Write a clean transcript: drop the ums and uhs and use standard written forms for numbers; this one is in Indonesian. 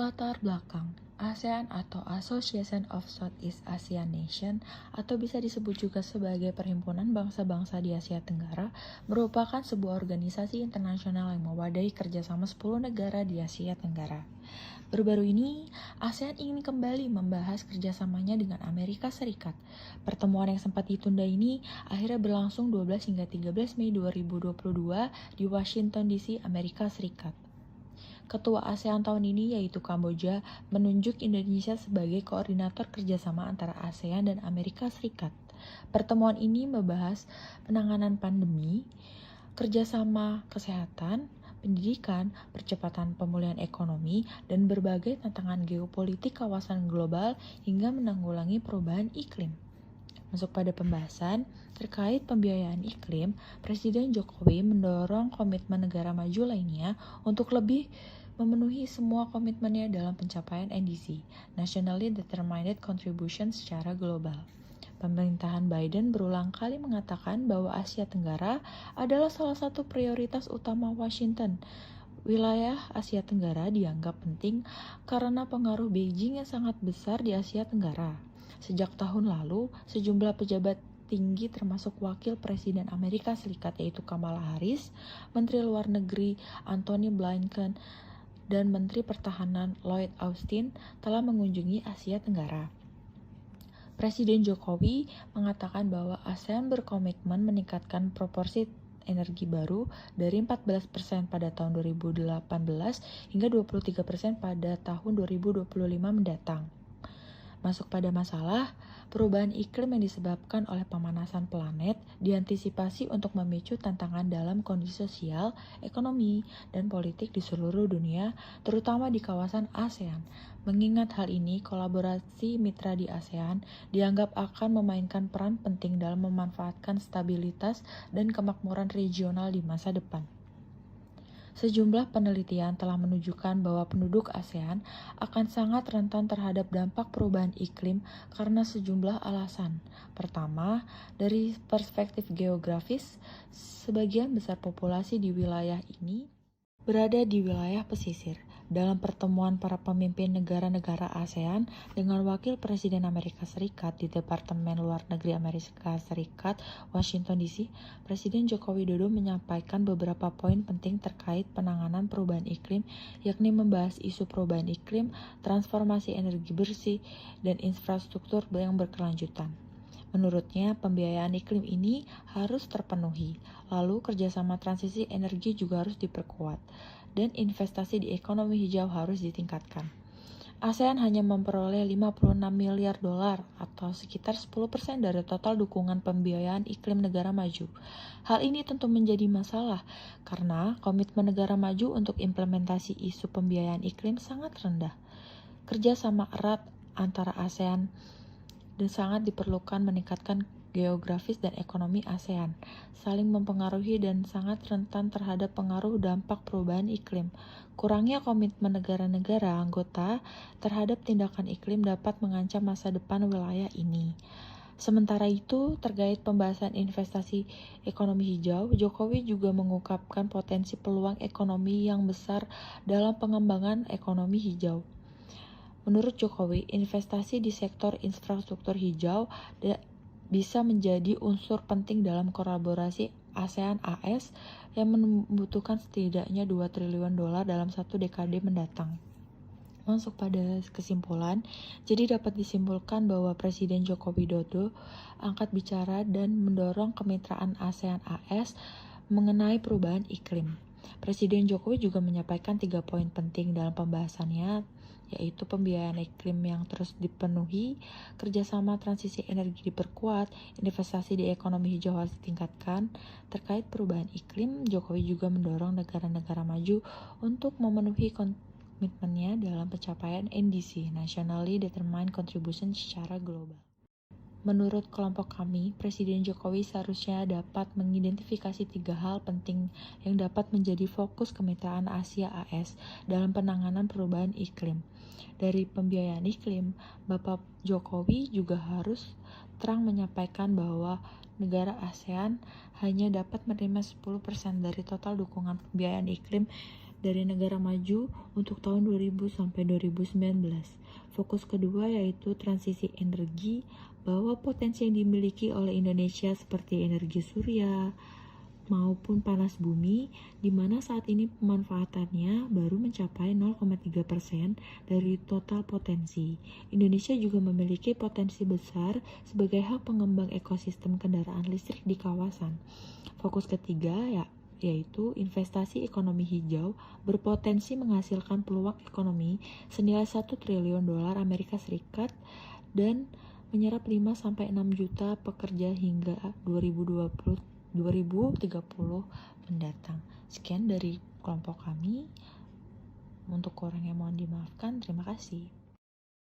Latar belakang ASEAN atau Association of Southeast Asian Nation atau bisa disebut juga sebagai Perhimpunan Bangsa-Bangsa di Asia Tenggara merupakan sebuah organisasi internasional yang mewadahi kerjasama 10 negara di Asia Tenggara. Baru-baru ini, ASEAN ingin kembali membahas kerjasamanya dengan Amerika Serikat. Pertemuan yang sempat ditunda ini akhirnya berlangsung 12 hingga 13 Mei 2022 di Washington DC, Amerika Serikat. Ketua ASEAN tahun ini yaitu Kamboja menunjuk Indonesia sebagai koordinator kerjasama antara ASEAN dan Amerika Serikat. Pertemuan ini membahas penanganan pandemi, kerjasama kesehatan, pendidikan, percepatan pemulihan ekonomi, dan berbagai tantangan geopolitik kawasan global hingga menanggulangi perubahan iklim. Masuk pada pembahasan terkait pembiayaan iklim, Presiden Jokowi mendorong komitmen negara maju lainnya untuk lebih memenuhi semua komitmennya dalam pencapaian NDC, Nationally Determined Contribution secara global. Pemerintahan Biden berulang kali mengatakan bahwa Asia Tenggara adalah salah satu prioritas utama Washington. Wilayah Asia Tenggara dianggap penting karena pengaruh Beijing yang sangat besar di Asia Tenggara. Sejak tahun lalu, sejumlah pejabat tinggi termasuk Wakil Presiden Amerika Serikat yaitu Kamala Harris, Menteri Luar Negeri Antony Blinken, dan Menteri Pertahanan Lloyd Austin telah mengunjungi Asia Tenggara. Presiden Jokowi mengatakan bahwa ASEAN berkomitmen meningkatkan proporsi energi baru dari 14% pada tahun 2018 hingga 23% pada tahun 2025 mendatang. Masuk pada masalah, perubahan iklim yang disebabkan oleh pemanasan planet diantisipasi untuk memicu tantangan dalam kondisi sosial, ekonomi, dan politik di seluruh dunia, terutama di kawasan ASEAN. Mengingat hal ini, kolaborasi mitra di ASEAN dianggap akan memainkan peran penting dalam memanfaatkan stabilitas dan kemakmuran regional di masa depan. Sejumlah penelitian telah menunjukkan bahwa penduduk ASEAN akan sangat rentan terhadap dampak perubahan iklim karena sejumlah alasan. Pertama, dari perspektif geografis, sebagian besar populasi di wilayah ini berada di wilayah pesisir. Dalam pertemuan para pemimpin negara-negara ASEAN dengan Wakil Presiden Amerika Serikat di Departemen Luar Negeri Amerika Serikat, Washington DC, Presiden Joko Widodo menyampaikan beberapa poin penting terkait penanganan perubahan iklim, yakni membahas isu perubahan iklim, transformasi energi bersih, dan infrastruktur yang berkelanjutan. Menurutnya, pembiayaan iklim ini harus terpenuhi, lalu kerjasama transisi energi juga harus diperkuat, dan investasi di ekonomi hijau harus ditingkatkan. ASEAN hanya memperoleh 56 miliar dolar atau sekitar 10% dari total dukungan pembiayaan iklim negara maju. Hal ini tentu menjadi masalah karena komitmen negara maju untuk implementasi isu pembiayaan iklim sangat rendah. Kerjasama erat antara ASEAN dan sangat diperlukan meningkatkan geografis dan ekonomi ASEAN, saling mempengaruhi dan sangat rentan terhadap pengaruh dampak perubahan iklim. Kurangnya komitmen negara-negara anggota terhadap tindakan iklim dapat mengancam masa depan wilayah ini. Sementara itu, terkait pembahasan investasi ekonomi hijau, Jokowi juga mengungkapkan potensi peluang ekonomi yang besar dalam pengembangan ekonomi hijau. Menurut Jokowi, investasi di sektor infrastruktur hijau bisa menjadi unsur penting dalam kolaborasi ASEAN-AS yang membutuhkan setidaknya 2 triliun dolar dalam 1 dekade mendatang. Masuk pada kesimpulan, jadi dapat disimpulkan bahwa Presiden Joko Widodo angkat bicara dan mendorong kemitraan ASEAN-AS mengenai perubahan iklim. Presiden Jokowi juga menyampaikan 3 poin penting dalam pembahasannya, yaitu pembiayaan iklim yang terus dipenuhi, kerjasama transisi energi diperkuat, investasi di ekonomi hijau harus ditingkatkan. Terkait perubahan iklim, Jokowi juga mendorong negara-negara maju untuk memenuhi komitmennya dalam pencapaian NDC, Nationally Determined Contribution secara global. Menurut kelompok kami, Presiden Jokowi seharusnya dapat mengidentifikasi 3 hal penting yang dapat menjadi fokus kemitraan Asia-AS dalam penanganan perubahan iklim. Dari pembiayaan iklim, Bapak Jokowi juga harus terang menyampaikan bahwa negara ASEAN hanya dapat menerima 10% dari total dukungan pembiayaan iklim dari negara maju untuk tahun 2000 sampai 2019. Fokus kedua yaitu transisi energi, bahwa potensi yang dimiliki oleh Indonesia seperti energi surya maupun panas bumi, di mana saat ini pemanfaatannya baru mencapai 0,3% dari total potensi. Indonesia juga memiliki potensi besar sebagai hub pengembang ekosistem kendaraan listrik di kawasan. Fokus ketiga yaitu investasi ekonomi hijau berpotensi menghasilkan peluang ekonomi senilai 1 triliun dolar Amerika Serikat dan menyerap 5-6 juta pekerja hingga 2030 mendatang. Sekian dari kelompok kami. Untuk kurangnya mohon dimaafkan. Terima kasih.